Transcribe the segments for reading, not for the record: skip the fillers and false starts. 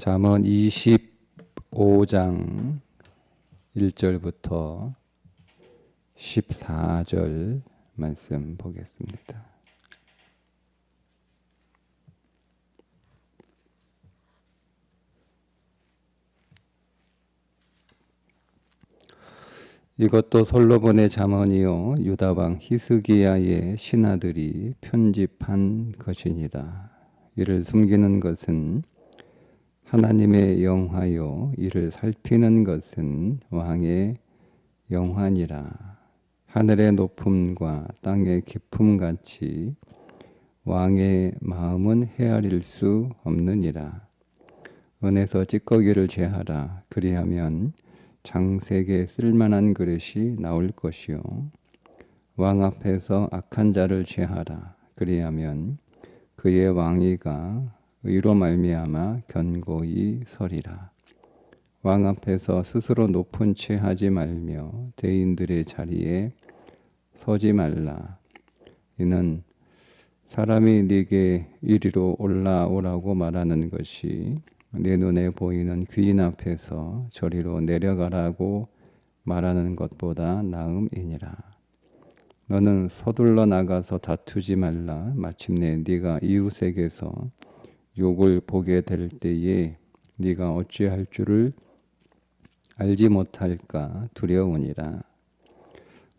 잠언 25장 1절부터 14절 말씀 보겠습니다. 이것도 솔로몬의 잠언이요 유다 왕 히스기야의 신하들이 편집한 것이니라. 이를 숨기는 것은 하나님의 영화요 이를 살피는 것은 왕의 영화니라. 하늘의 높음과 땅의 깊음 같이 왕의 마음은 헤아릴 수 없느니라. 은에서 찌꺼기를 제하라. 그리하면 장색에 쓸만한 그릇이 나올 것이요 왕 앞에서 악한 자를 제하라. 그리하면 그의 왕위가 의로 말미암아 견고히 서리라. 왕 앞에서 스스로 높은 채 하지 말며 대인들의 자리에 서지 말라. 이는 사람이 네게 이리로 올라오라고 말하는 것이 내 눈에 보이는 귀인 앞에서 저리로 내려가라고 말하는 것보다 나음이니라. 너는 서둘러 나가서 다투지 말라. 마침내 네가 이웃에게서 욕을 보게 될 때에 네가 어찌할 줄을 알지 못할까 두려우니라.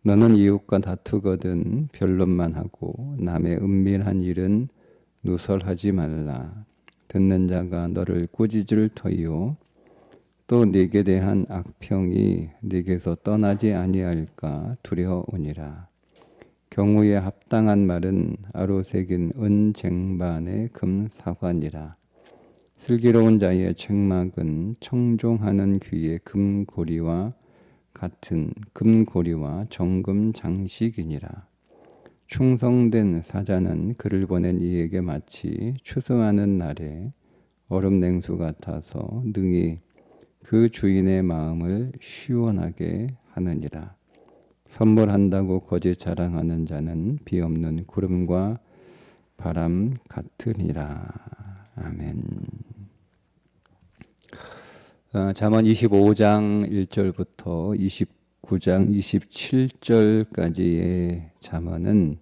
너는 이웃과 다투거든 변론만 하고 남의 은밀한 일은 누설하지 말라. 듣는 자가 너를 꾸짖을 터이요 또 네게 대한 악평이 네게서 떠나지 아니할까 두려우니라. 경우에 합당한 말은 아로새긴 은 쟁반의 금 사관이라. 슬기로운 자의 책망은 청종하는 귀의 금고리와 같은 금고리와 정금 장식이니라. 충성된 사자는 그를 보낸 이에게 마치 추수하는 날에 얼음 냉수 같아서 능히 그 주인의 마음을 시원하게 하느니라. 선물한다고 거짓 자랑하는 자는 비 없는 구름과 바람 같으니라. 아멘. 잠언 25장 1절부터 29장 27절까지의 잠언은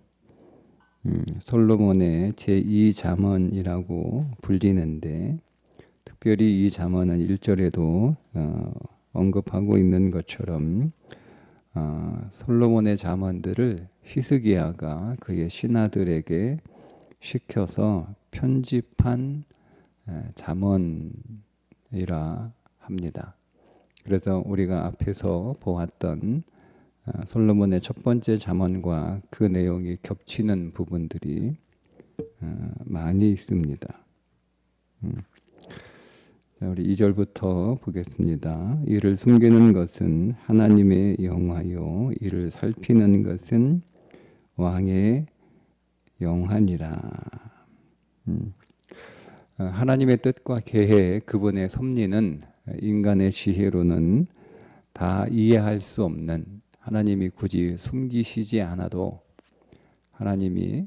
솔로몬의 제2잠언이라고 불리는데 특별히 이 잠언은 1절에도 언급하고 있는 것처럼 솔로몬의 잠언들을 히스기야가 그의 신하들에게 시켜서 편집한 잠언이라 합니다. 그래서 우리가 앞에서 보았던 솔로몬의 첫 번째 잠언과 그 내용이 겹치는 부분들이 많이 있습니다. 자, 우리 2절부터 보겠습니다. 이를 숨기는 것은 하나님의 영화요 이를 살피는 것은 왕의 영화니라. 하나님의 뜻과 계획, 그분의 섭리는 인간의 지혜로는 다 이해할 수 없는, 하나님이 굳이 숨기시지 않아도 하나님이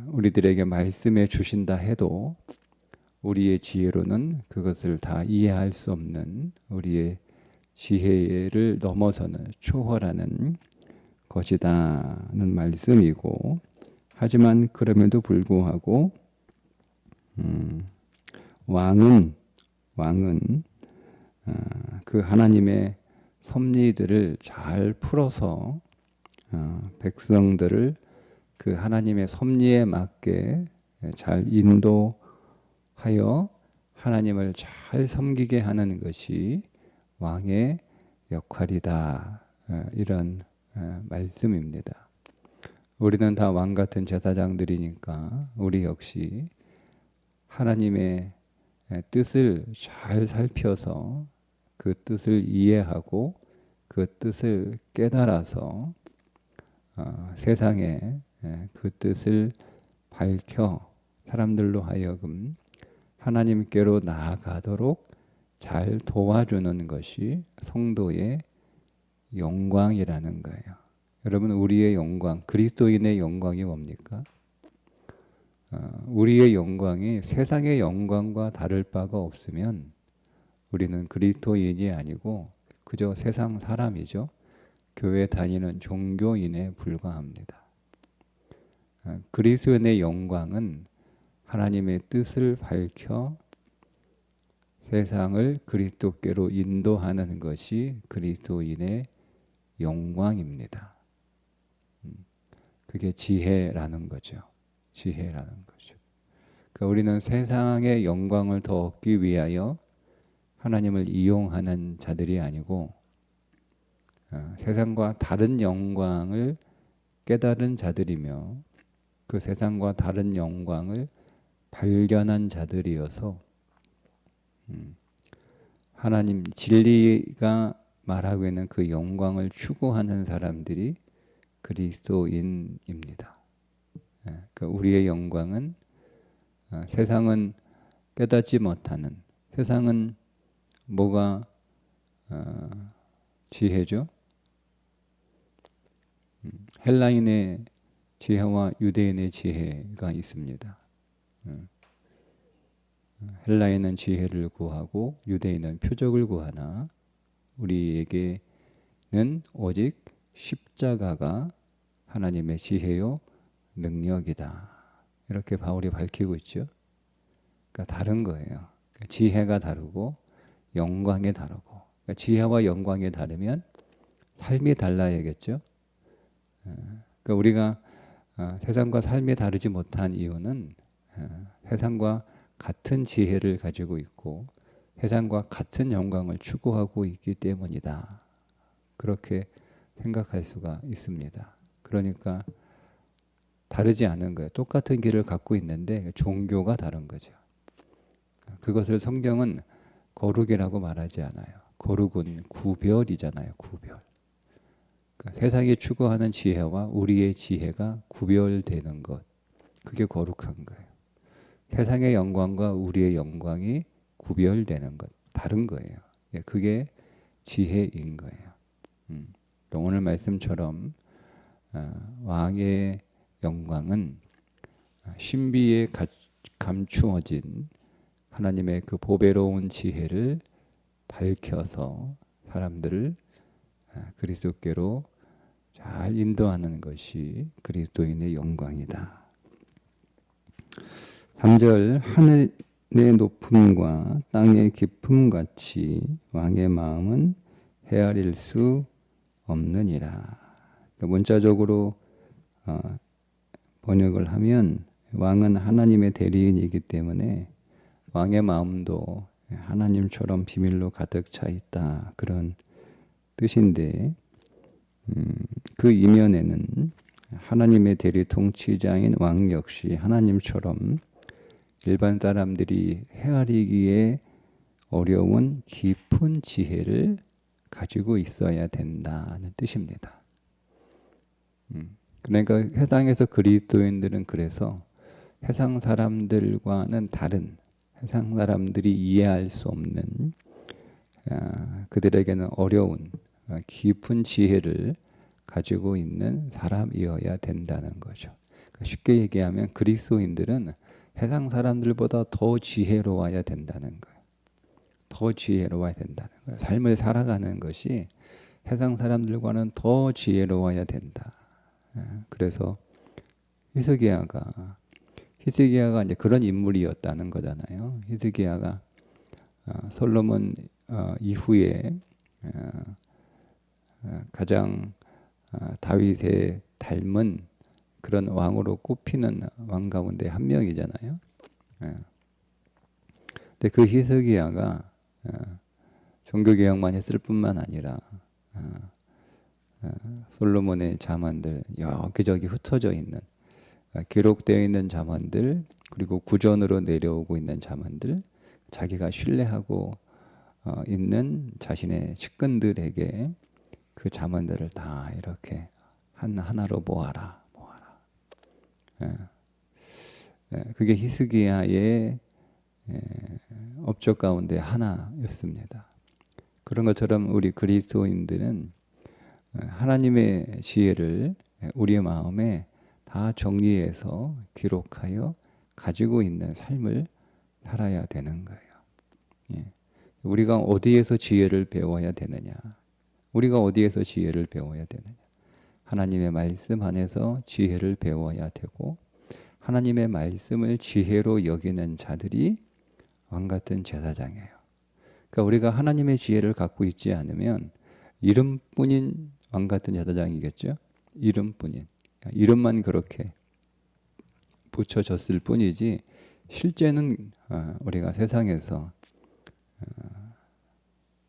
우리들에게 말씀해 주신다 해도 우리의 지혜로는 그것을 다 이해할 수 없는, 우리의 지혜를 넘어서는 초월하는 것이다는 말씀이고, 하지만 그럼에도 불구하고 왕은 그 하나님의 섭리들을 잘 풀어서 백성들을 그 하나님의 섭리에 맞게 잘 인도하여 하나님을 잘 섬기게 하는 것이 왕의 역할이다. 이런 말씀입니다. 우리는 다 왕 같은 제사장들이니까 우리 역시 하나님의 뜻을 잘 살펴서 그 뜻을 이해하고 그 뜻을 깨달아서 세상에 그 뜻을 밝혀 사람들로 하여금 하나님께로 나아가도록 잘 도와주는 것이 성도의 영광이라는 거예요. 여러분, 우리의 영광, 그리스도인의 영광이 뭡니까? 우리의 영광이 세상의 영광과 다를 바가 없으면 우리는 그리스도인이 아니고 그저 세상 사람이죠. 교회 다니는 종교인에 불과합니다. 그리스도인의 영광은 하나님의 뜻을 밝혀 세상을 그리스도께로 인도하는 것이 그리스도인의 영광입니다. 그게 지혜라는 거죠. 지혜라는 거죠. 그러니까 우리는 세상의 영광을 더 얻기 위하여 하나님을 이용하는 자들이 아니고 세상과 다른 영광을 깨달은 자들이며 그 세상과 다른 영광을 발견한 자들이어서 하나님 진리가 말하고 있는 그 영광을 추구하는 사람들이 그리스도인입니다. 그러니까 우리의 영광은 세상은 깨닫지 못하는, 세상은 뭐가 지혜죠? 헬라인의 지혜와 유대인의 지혜가 있습니다. 헬라인은 지혜를 구하고 유대인은 표적을 구하나 우리에게는 오직 십자가가 하나님의 지혜요 능력이다. 이렇게 바울이 밝히고 있죠. 그러니까 다른 거예요. 그러니까 지혜가 다르고 영광이 다르고, 그러니까 지혜와 영광이 다르면 삶이 달라야겠죠. 그러니까 우리가 세상과 삶이 다르지 못한 이유는 세상과 같은 지혜를 가지고 있고 세상과 같은 영광을 추구하고 있기 때문이다. 그렇게 생각할 수가 있습니다. 그러니까 다르지 않은 거예요. 똑같은 길을 갖고 있는데 종교가 다른 거죠. 그것을 성경은 거룩이라고 말하지 않아요. 거룩은 구별이잖아요. 구별. 그러니까 세상이 추구하는 지혜와 우리의 지혜가 구별되는 것. 그게 거룩한 거예요. 세상의 영광과 우리의 영광이 구별되는 것. 다른 거예요. 그게 지혜인 거예요. 오늘 말씀처럼 왕의 영광은 신비에 감추어진 하나님의 그 보배로운 지혜를 밝혀서 사람들을 그리스도께로 잘 인도하는 것이 그리스도인의 영광이다. 3절 하늘의 높음과 땅의 깊음 같이 왕의 마음은 헤아릴 수 없느니라. 문자적으로 번역을 하면 왕은 하나님의 대리인이기 때문에 왕의 마음도 하나님처럼 비밀로 가득 차 있다. 그런 뜻인데 그 이면에는 하나님의 대리 통치자인 왕 역시 하나님처럼 일반 사람들이 헤아리기에 어려운 깊은 지혜를 가지고 있어야 된다는 뜻입니다. 그러니까 세상에서 그리스도인들은 그래서 세상 사람들과는 다른, 세상 사람들이 이해할 수 없는 그들에게는 어려운 깊은 지혜를 가지고 있는 사람이어야 된다는 거죠. 그러니까 쉽게 얘기하면 그리스도인들은 세상 사람들보다 더 지혜로워야 된다는 거예요. 더 지혜로워야 된다는 거예요. 삶을 살아가는 것이 세상 사람들과는 더 지혜로워야 된다. 그래서 히스기야가 이제 그런 인물이었다는 거잖아요. 히스기야가 솔로몬 이후에 가장 다윗에 닮은 그런 왕으로 꼽히는 왕 가운데 한 명이잖아요. 근데 그 히스기야가 종교개혁만 했을 뿐만 아니라 솔로몬의 잠언들 여기저기 흩어져 있는 기록되어 있는 잠언들 그리고 구전으로 내려오고 있는 잠언들 자기가 신뢰하고 있는 자신의 측근들에게 그 잠언들을 다 이렇게 하나로 모아라. 그게 히스기야의 업적 가운데 하나였습니다. 그런 것처럼 우리 그리스도인들은 하나님의 지혜를 우리의 마음에 다 정리해서 기록하여 가지고 있는 삶을 살아야 되는 거예요. 예. 우리가 어디에서 지혜를 배워야 되느냐? 우리가 어디에서 지혜를 배워야 되느냐? 하나님의 말씀 안에서 지혜를 배워야 되고, 하나님의 말씀을 지혜로 여기는 자들이 왕같은 제사장이에요. 그러니까 우리가 하나님의 지혜를 갖고 있지 않으면 이름뿐인 왕같은 제사장이겠죠. 이름뿐인, 이름만 그렇게 붙여졌을 뿐이지 실제는 우리가 세상에서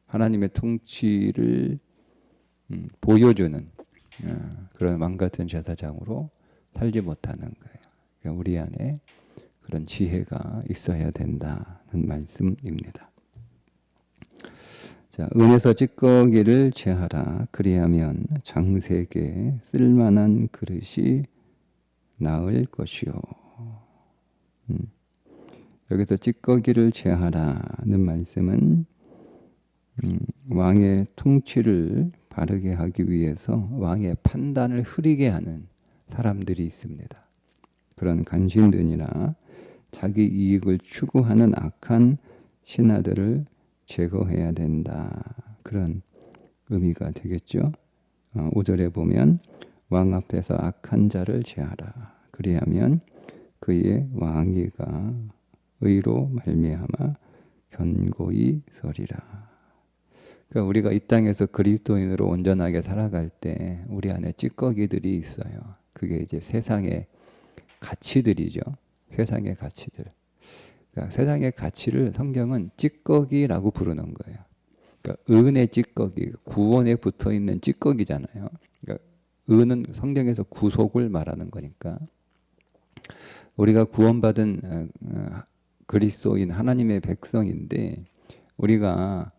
하나님의 통치를 보여주는 그런 왕같은 제사장으로 살지 못하는 거예요. 그러니까 우리 안에 그런 지혜가 있어야 된다는 말씀입니다. 자, 은에서 찌꺼기를 제하라. 그리하면 장색에 쓸만한 그릇이 나을 것이요. 여기서 찌꺼기를 제하라는 말씀은 왕의 통치를 바르게 하기 위해서 왕의 판단을 흐리게 하는 사람들이 있습니다. 그런 간신들이나 자기 이익을 추구하는 악한 신하들을 제거해야 된다. 그런 의미가 되겠죠. 5절에 보면 왕 앞에서 악한 자를 제하라. 그리하면 그의 왕위가 의로 말미암아 견고히 서리라. 그러니까 우리가 이 땅에서 그리스도인으로 온전하게 살아갈 때 우리 안에 찌꺼기들이 있어요. 그게 이제 세상의 가치들이죠. 세상의 가치들. 그러니까 세상의 가치를 성경은 찌꺼기라고 부르는 거예요. 그러니까 은의 찌꺼기, 구원에 붙어 있는 찌꺼기잖아요. 그러니까 은은 성경에서 구속을 말하는 거니까 우리가 구원받은 그리스도인 하나님의 백성인데 우리가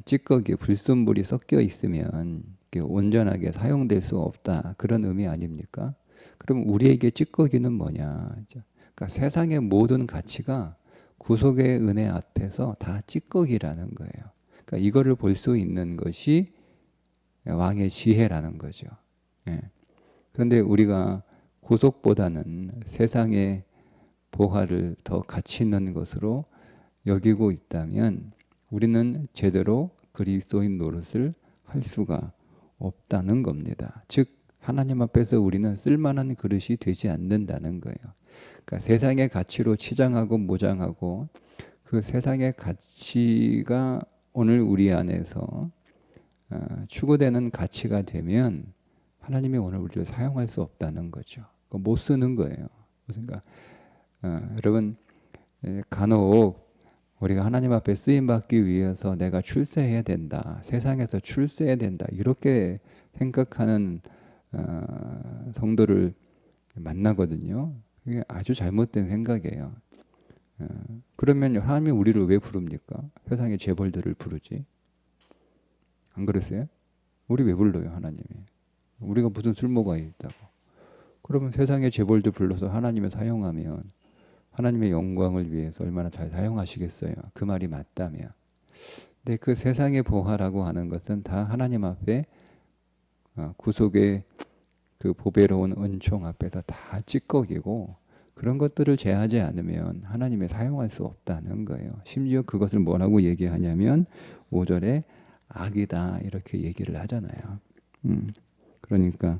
찌꺼기, 불순물이 섞여 있으면 온전하게 사용될 수 없다. 그런 의미 아닙니까? 그럼 우리에게 찌꺼기는 뭐냐? 그러니까 세상의 모든 가치가 구속의 은혜 앞에서 다 찌꺼기라는 거예요. 그러니까 이거를 볼 수 있는 것이 왕의 지혜라는 거죠. 예. 그런데 우리가 구속보다는 세상의 보화를 더 가치 있는 것으로 여기고 있다면 우리는 제대로 그리스도인 노릇을 할 수가 없다는 겁니다. 즉 하나님 앞에서 우리는 쓸만한 그릇이 되지 않는다는 거예요. 그러니까 세상의 가치로 치장하고 모장하고 그 세상의 가치가 오늘 우리 안에서 추구되는 가치가 되면 하나님이 오늘 우리를 사용할 수 없다는 거죠. 못 쓰는 거예요. 그러니까 여러분 간혹 우리가 하나님 앞에 쓰임 받기 위해서 내가 출세해야 된다, 세상에서 출세해야 된다 이렇게 생각하는 성도를 만나거든요. 그게 아주 잘못된 생각이에요. 그러면 하나님이 우리를 왜 부릅니까? 세상의 재벌들을 부르지. 안 그랬어요? 우리 왜 불러요, 하나님이? 우리가 무슨 쓸모가 있다고. 그러면 세상의 재벌들 불러서 하나님을 사용하면 하나님의 영광을 위해서 얼마나 잘 사용하시겠어요. 그 말이 맞다면. 근데 그 세상의 보화라고 하는 것은 다 하나님 앞에 구속의 그 보배로운 은총 앞에서 다 찌꺼기고 그런 것들을 제하지 않으면 하나님이 사용할 수 없다는 거예요. 심지어 그것을 뭐라고 얘기하냐면 5절에 악이다 이렇게 얘기를 하잖아요. 그러니까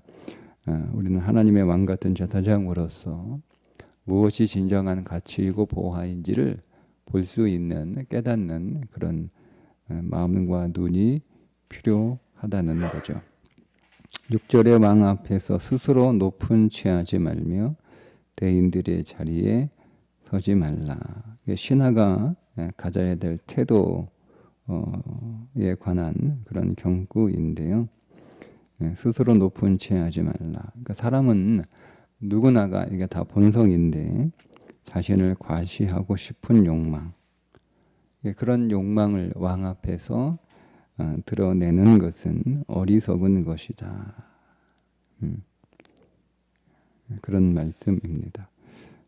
우리는 하나님의 왕 같은 제사장으로서 무엇이 진정한 가치이고 보화인지를 볼 수 있는 깨닫는 그런 마음과 눈이 필요하다는 거죠. 6절의 왕 앞에서 스스로 높은 취하지 말며 대인들의 자리에 서지 말라. 신하가 가져야 될 태도에 관한 그런 경고인데요. 스스로 높은 취하지 말라. 그러니까 사람은 누구나가 이게 다 본성인데 자신을 과시하고 싶은 욕망, 그런 욕망을 왕 앞에서 드러내는 것은 어리석은 것이다. 그런 말씀입니다.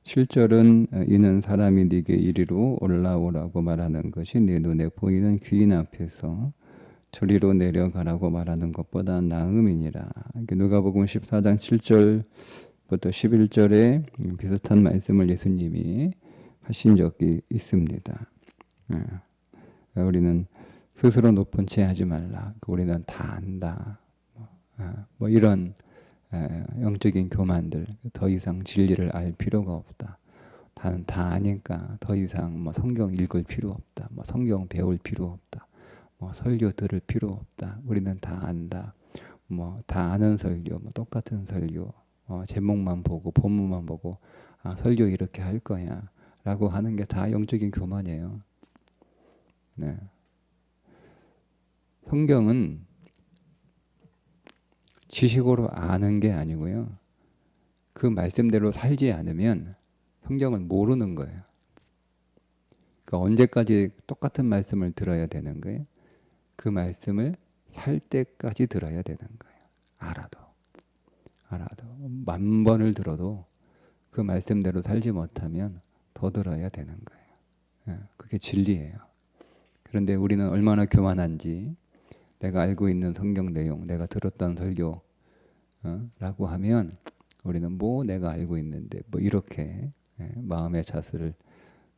7절은 이는 사람이 네게 이리로 올라오라고 말하는 것이 내 눈에 보이는 귀인 앞에서 저리로 내려가라고 말하는 것보다 나음이니라. 누가복음 14장 7절 10절부터 11절에 비슷한 말씀을 예수님이 하신 적이 있습니다. 우리는 스스로 높은 채 하지 말라. 우리는 다 안다. 뭐 이런 영적인 교만들, 더 이상 진리를 알 필요가 없다. 다 아니까 더 이상 뭐 성경 읽을 필요 없다. 뭐 성경 배울 필요 없다. 뭐 설교 들을 필요 없다. 우리는 다 안다. 뭐 다 아는 설교, 뭐 똑같은 설교, 제목만 보고 본문만 보고 설교 이렇게 할 거야라고 하는 게 다 영적인 교만이에요. 네. 성경은 지식으로 아는 게 아니고요. 그 말씀대로 살지 않으면 성경은 모르는 거예요. 그러니까 언제까지 똑같은 말씀을 들어야 되는 거예요? 그 말씀을 살 때까지 들어야 되는 거예요. 알아도 10,000번을 들어도 그 말씀대로 살지 못하면 더 들어야 되는 거예요. 그게 진리예요. 그런데 우리는 얼마나 교만한지, 내가 알고 있는 성경 내용, 내가 들었던 설교 라고 하면 우리는 뭐 내가 알고 있는데 뭐 이렇게 마음의 자세를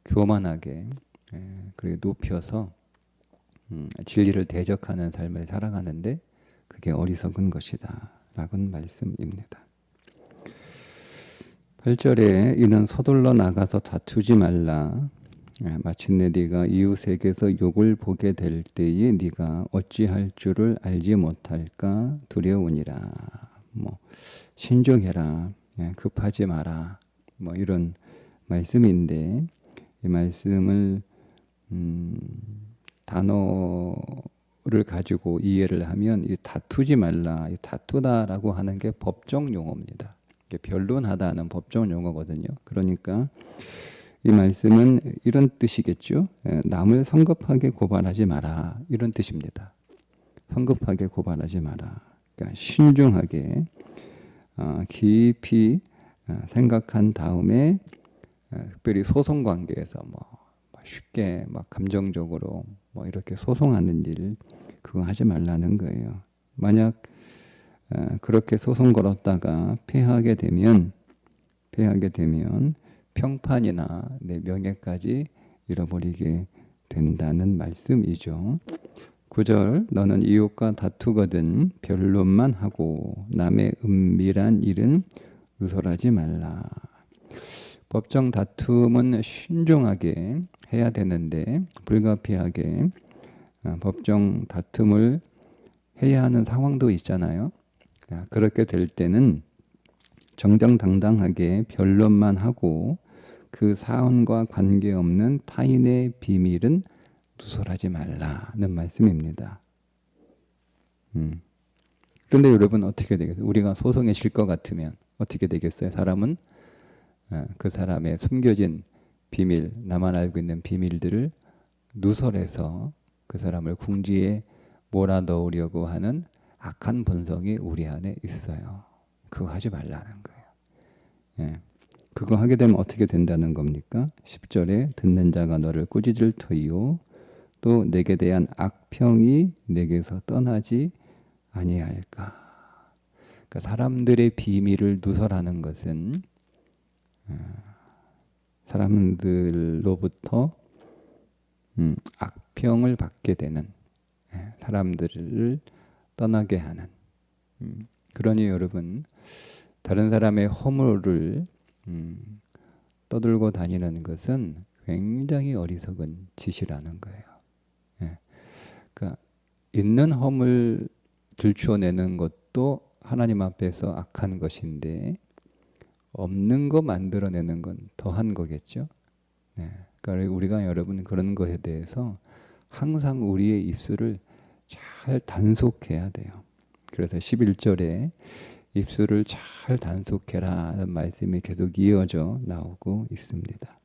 교만하게 그리고 높여서 진리를 대적하는 삶을 살아가는데 그게 어리석은 것이다 라고는 말씀입니다. 8절에 이는 서둘러 나가서 다투지 말라. 마침내 네가 이웃에게서 욕을 보게 될 때에 네가 어찌할 줄을 알지 못할까 두려우니라. 뭐 신중해라, 급하지 마라, 뭐 이런 말씀인데 이 말씀을 단어를 가지고 이해를 하면 이 다투지 말라, 이 다투다라고 하는 게 법정 용어입니다. 변론하다는 법정 용어거든요. 그러니까 이 말씀은 이런 뜻이겠죠. 남을 성급하게 고발하지 마라, 이런 뜻입니다. 성급하게 고발하지 마라. 그러니까 신중하게 깊이 생각한 다음에 특별히 소송 관계에서 뭐 쉽게 막 감정적으로 뭐 이렇게 소송하는 일 그거 하지 말라는 거예요. 만약 그렇게 소송 걸었다가 패하게 되면 평판이나 내 명예까지 잃어버리게 된다는 말씀이죠. 9절 너는 이웃과 다투거든 변론만 하고 남의 은밀한 일은 누설하지 말라. 법정 다툼은 신중하게 해야 되는데 불가피하게 법정 다툼을 해야 하는 상황도 있잖아요. 그렇게 될 때는 정정당당하게 변론만 하고 그 사안과 관계없는 타인의 비밀은 누설하지 말라는 말씀입니다. 그런데 여러분 어떻게 되겠어요? 우리가 소송에 질 것 같으면 어떻게 되겠어요? 사람은 그 사람의 숨겨진 비밀, 나만 알고 있는 비밀들을 누설해서 그 사람을 궁지에 몰아넣으려고 하는 악한 본성이 우리 안에 있어요. 그거 하지 말라는 거예요. 그거 하게 되면 어떻게 된다는 겁니까? 10절에 듣는 자가 너를 꾸짖을 터이요 또 내게 대한 악평이 내게서 떠나지 아니할까. 그러니까 사람들의 비밀을 누설하는 것은 사람들로부터 악평을 받게 되는, 사람들을 떠나게 하는. 그러니 여러분 다른 사람의 허물을 떠들고 다니는 것은 굉장히 어리석은 짓이라는 거예요. 그러니까 있는 허물 들추어내는 것도 하나님 앞에서 악한 것인데 없는 거 만들어내는 건 더한 거겠죠. 그러니까 우리가 여러분 그런 것에 대해서 항상 우리의 입술을 잘 단속해야 돼요. 그래서 11절에 입술을 잘 단속해라 하는 말씀이 계속 이어져 나오고 있습니다.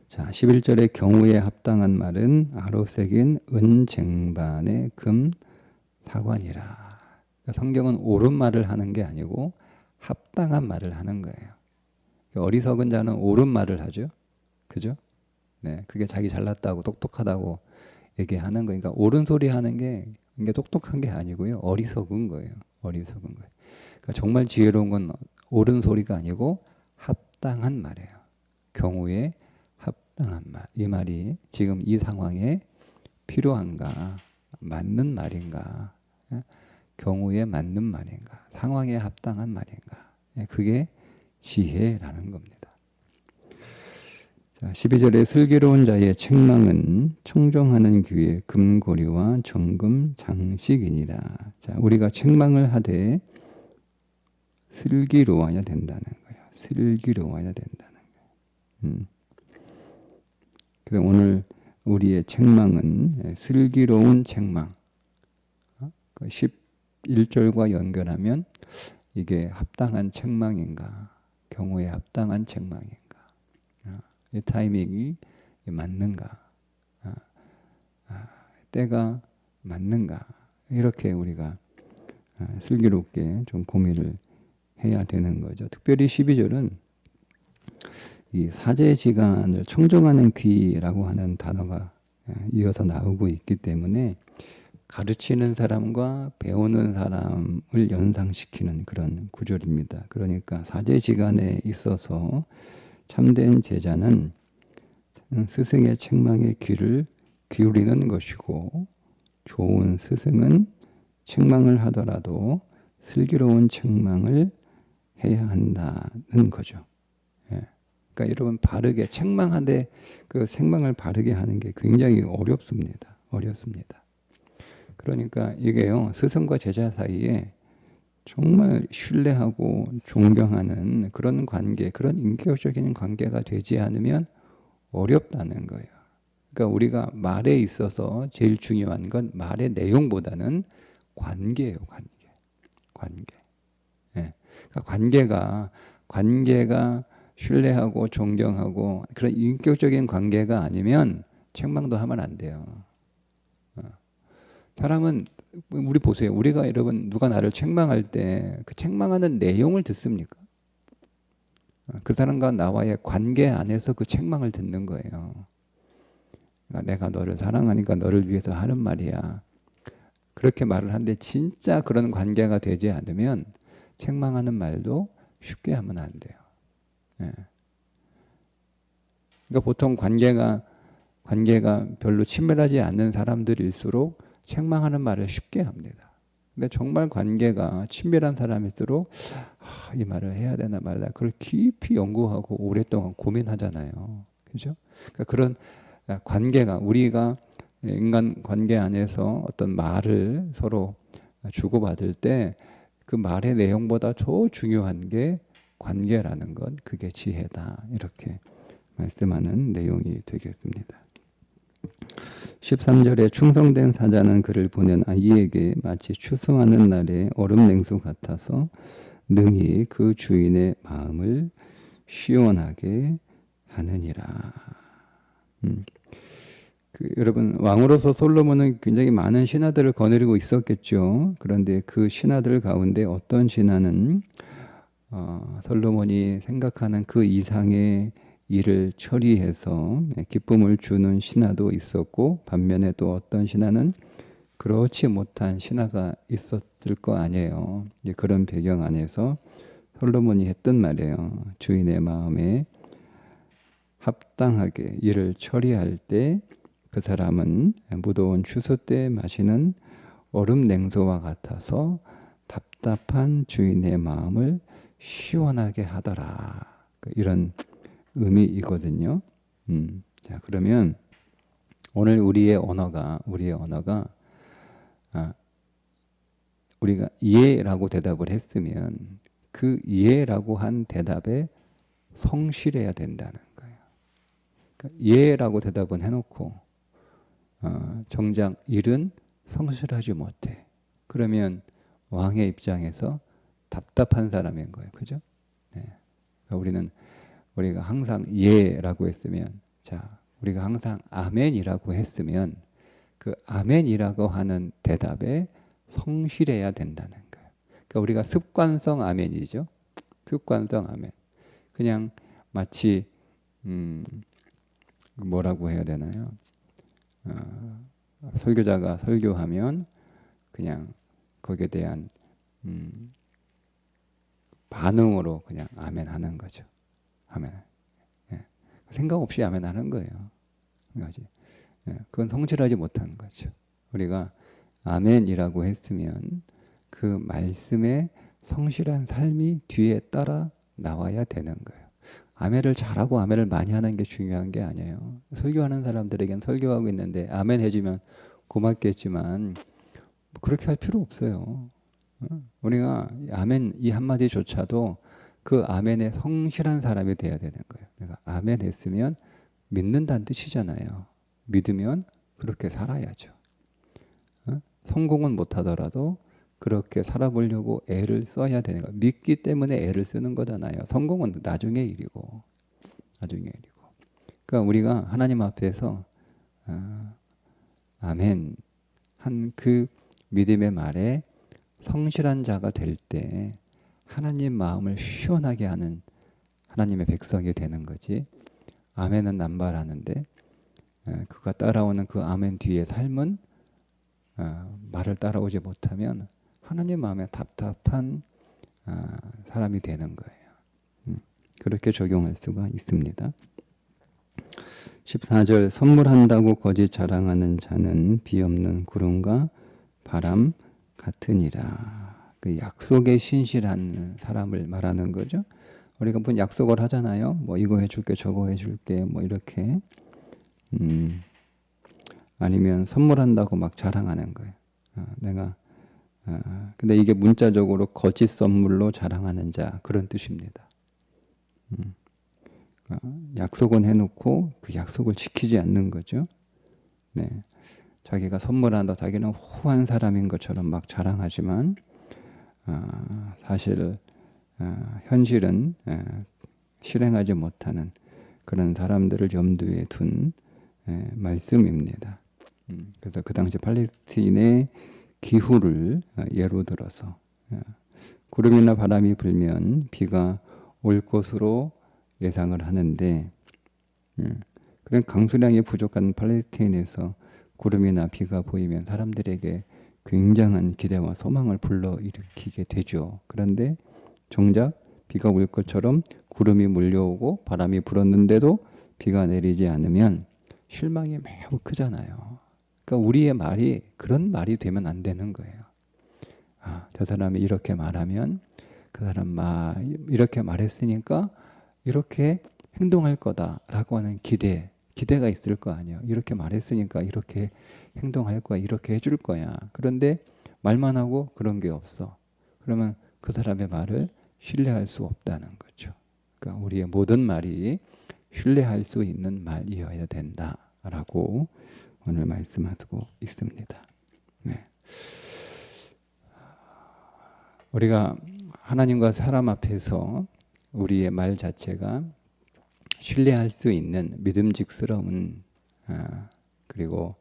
자, 11절의 경우에 합당한 말은 아로새긴 은쟁반의 금 사관이라. 그러니까 성경은 옳은 말을 하는 게 아니고 합당한 말을 하는 거예요. 어리석은 자는 옳은 말을 하죠. 그죠? 그게 자기 잘났다고 똑똑하다고 얘기하는 거니까 옳은 소리 하는 게 이게 똑똑한 게 아니고요. 어리석은 거예요. 어리석은 거예요. 그러니까 정말 지혜로운 건 옳은 소리가 아니고 합당한 말이에요. 경우에 합당한 말. 이 말이 지금 이 상황에 필요한가, 맞는 말인가, 경우에 맞는 말인가, 상황에 합당한 말인가. 그게 지혜라는 겁니다. 자, 12절에 슬기로운 자의 책망은 청정하는 귀에 금고리와 정금 장식이니라. 자, 우리가 책망을 하되 슬기로워야 된다는 거예요. 슬기로워야 된다는 거예요. 그래서 오늘 우리의 책망은 슬기로운 책망. 11절과 연결하면 이게 합당한 책망인가, 경우에 합당한 책망인가, 이 타이밍이 맞는가, 때가 맞는가, 이렇게 우리가 슬기롭게 좀 고민을 해야 되는 거죠. 특별히 12절은 이 사제지간을 청정하는 귀라고 하는 단어가 이어서 나오고 있기 때문에 가르치는 사람과 배우는 사람을 연상시키는 그런 구절입니다. 그러니까 사제지간에 있어서 참된 제자는 스승의 책망에 귀를 기울이는 것이고, 좋은 스승은 책망을 하더라도 슬기로운 책망을 해야 한다는 거죠. 그러니까 여러분, 바르게 책망하되 그 책망을 바르게 하는 게 굉장히 어렵습니다. 그러니까 이게요, 스승과 제자 사이에 정말 신뢰하고 존경하는 그런 관계, 그런 인격적인 관계가 되지 않으면 어렵다는 거예요. 그러니까 우리가 말에 있어서 제일 중요한 건 말의 내용보다는 관계예요. 관계. 그러니까 관계가 신뢰하고 존경하고 그런 인격적인 관계가 아니면 책망도 하면 안 돼요. 사람은, 우리 보세요. 우리가 여러분, 누가 나를 책망할 때 그 책망하는 내용을 듣습니까? 그 사람과 나와의 관계 안에서 그 책망을 듣는 거예요. 그러니까 내가 너를 사랑하니까 너를 위해서 하는 말이야. 그렇게 말을 하는데 진짜 그런 관계가 되지 않으면 책망하는 말도 쉽게 하면 안 돼요. 그러니까 보통 관계가 별로 친밀하지 않는 사람들일수록 책망하는 말을 쉽게 합니다. 근데 정말 관계가 친밀한 사람일수록 이 말을 해야 되나 말라, 그걸 깊이 연구하고 오랫동안 고민하잖아요. 그죠? 그러니까 그런 관계가, 우리가 인간 관계 안에서 어떤 말을 서로 주고받을 때 그 말의 내용보다 더 중요한 게 관계라는 것, 그게 지혜다, 이렇게 말씀하는 내용이 되겠습니다. 13절에 충성된 사자는 그를 보낸 아이에게 마치 추수하는 날의 얼음 냉수 같아서 능히 그 주인의 마음을 시원하게 하느니라. 여러분, 왕으로서 솔로몬은 굉장히 많은 신하들을 거느리고 있었겠죠. 그런데 그 신하들 가운데 어떤 신하는 솔로몬이 생각하는 그 이상의 일을 처리해서 기쁨을 주는 신하도 있었고, 반면에 또 어떤 신하는 그렇지 못한 신하가 있었을 거 아니에요. 그런 배경 안에서 솔로몬이 했던 말이에요. 주인의 마음에 합당하게 일을 처리할 때 그 사람은 무더운 추수 때 마시는 얼음 냉소와 같아서 답답한 주인의 마음을 시원하게 하더라. 이런 의미이거든요. 자, 그러면 오늘 우리의 언어가 우리가 예라고 대답을 했으면 그 예라고 한 대답에 성실해야 된다는 거예요. 그러니까 예라고 대답은 해놓고 정작 일은 성실하지 못해. 그러면 왕의 입장에서 답답한 사람인 거예요. 그죠? 그러니까 우리가 항상 예라고 했으면, 자, 우리가 항상 아멘이라고 했으면 그 아멘이라고 하는 대답에 성실해야 된다는 거예요. 그러니까 우리가 습관성 아멘이죠. 습관성 아멘. 그냥 마치 뭐라고 해야 되나요? 설교자가 설교하면 그냥 거기에 대한 반응으로 그냥 아멘 하는 거죠. 아멘. 예. 생각 없이 아멘 하는 거예요. 예. 그건 성실하지 못한 거죠. 우리가 아멘이라고 했으면 그 말씀에 성실한 삶이 뒤에 따라 나와야 되는 거예요. 아멘을 잘하고 아멘을 많이 하는 게 중요한 게 아니에요. 설교하는 사람들에겐 설교하고 있는데 아멘 해주면 고맙겠지만 그렇게 할 필요 없어요. 우리가 아멘 이 한마디조차도 그 아멘에 성실한 사람이 돼야 되는 거예요. 내가 아멘 했으면 믿는다는 뜻이잖아요. 믿으면 그렇게 살아야죠. 성공은 못하더라도 그렇게 살아보려고 애를 써야 되는 거예요. 믿기 때문에 애를 쓰는 거잖아요. 성공은 나중의 일이고. 그러니까 우리가 하나님 앞에서 아멘 한 그 믿음의 말에 성실한 자가 될 때 하나님 마음을 시원하게 하는 하나님의 백성이 되는 거지. 아멘은 남발하는데 그가 따라오는 그 아멘 뒤의 삶은 말을 따라오지 못하면 하나님 마음에 답답한 사람이 되는 거예요. 그렇게 적용할 수가 있습니다. 14절 선물한다고 거짓 자랑하는 자는 비 없는 구름과 바람 같으니라. 그 약속에 신실한 사람을 말하는 거죠. 우리가 무슨 약속을 하잖아요. 뭐 이거 해줄게 저거 해줄게 뭐 이렇게 아니면 선물한다고 막 자랑하는 거예요. 내가 근데 이게 문자적으로 거짓 선물로 자랑하는 자 그런 뜻입니다. 약속은 해놓고 그 약속을 지키지 않는 거죠. 네, 자기가 선물한다, 자기는 후한 사람인 것처럼 막 자랑하지만 사실 현실은 실행하지 못하는 그런 사람들을 염두에 둔 말씀입니다. 그래서 그 당시 팔레스틴의 기후를 예로 들어서 구름이나 바람이 불면 비가 올 것으로 예상을 하는데 그런 강수량이 부족한 팔레스타인에서 구름이나 비가 보이면 사람들에게 굉장한 기대와 소망을 불러일으키게 되죠. 그런데 정작 비가 올 것처럼 구름이 몰려오고 바람이 불었는데도 비가 내리지 않으면 실망이 매우 크잖아요. 그러니까 우리의 말이 그런 말이 되면 안 되는 거예요. 저 사람이 이렇게 말하면 그 사람 이렇게 말했으니까 이렇게 행동할 거다라고 하는 기대가 있을 거 아니에요. 이렇게 말했으니까 이렇게 행동할 거야, 이렇게 해줄 거야. 그런데 말만 하고 그런 게 없어. 그러면 그 사람의 말을 신뢰할 수 없다는 거죠. 그러니까 우리의 모든 말이 신뢰할 수 있는 말이어야 된다라고 오늘 말씀하고 있습니다. 네. 우리가 하나님과 사람 앞에서 우리의 말 자체가 신뢰할 수 있는 믿음직스러운 그리고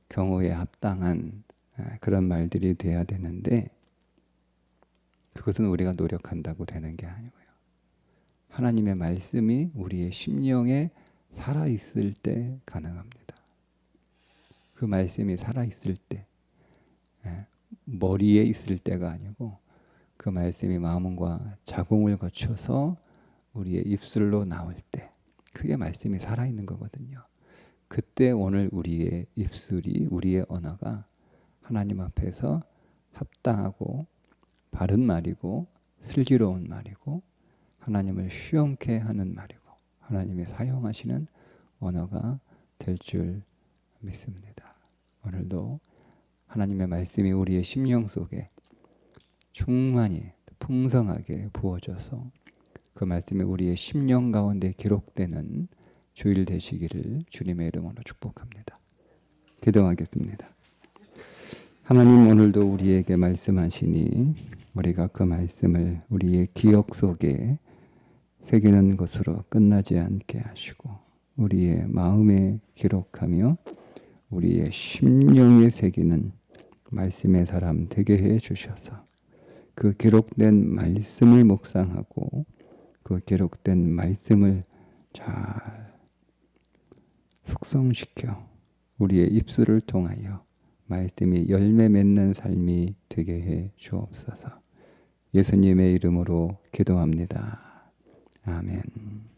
경우에 합당한 그런 말들이 돼야 되는데 그것은 우리가 노력한다고 되는 게 아니고요. 하나님의 말씀이 우리의 심령에 살아있을 때 가능합니다. 그 말씀이 살아있을 때 머리에 있을 때가 아니고 그 말씀이 마음과 자궁을 거쳐서 우리의 입술로 나올 때 그게 말씀이 살아있는 거거든요. 그때 오늘 우리의 입술이 우리의 언어가 하나님 앞에서 합당하고 바른 말이고 슬기로운 말이고 하나님을 시원케 하는 말이고 하나님이 사용하시는 언어가 될 줄 믿습니다. 오늘도 하나님의 말씀이 우리의 심령 속에 충만히 풍성하게 부어져서 그 말씀이 우리의 심령 가운데 기록되는 주일 되시기를 주님의 이름으로 축복합니다. 기도하겠습니다. 하나님 오늘도 우리에게 말씀하시니 우리가 그 말씀을 우리의 기억 속에 새기는 것으로 끝나지 않게 하시고 우리의 마음에 기록하며 우리의 심령에 새기는 말씀의 사람 되게 해 주셔서 그 기록된 말씀을 묵상하고 그 기록된 말씀을 잘 숙성시켜 우리의 입술을 통하여 말씀이 열매 맺는 삶이 되게 해 주옵소서. 예수님의 이름으로 기도합니다. 아멘.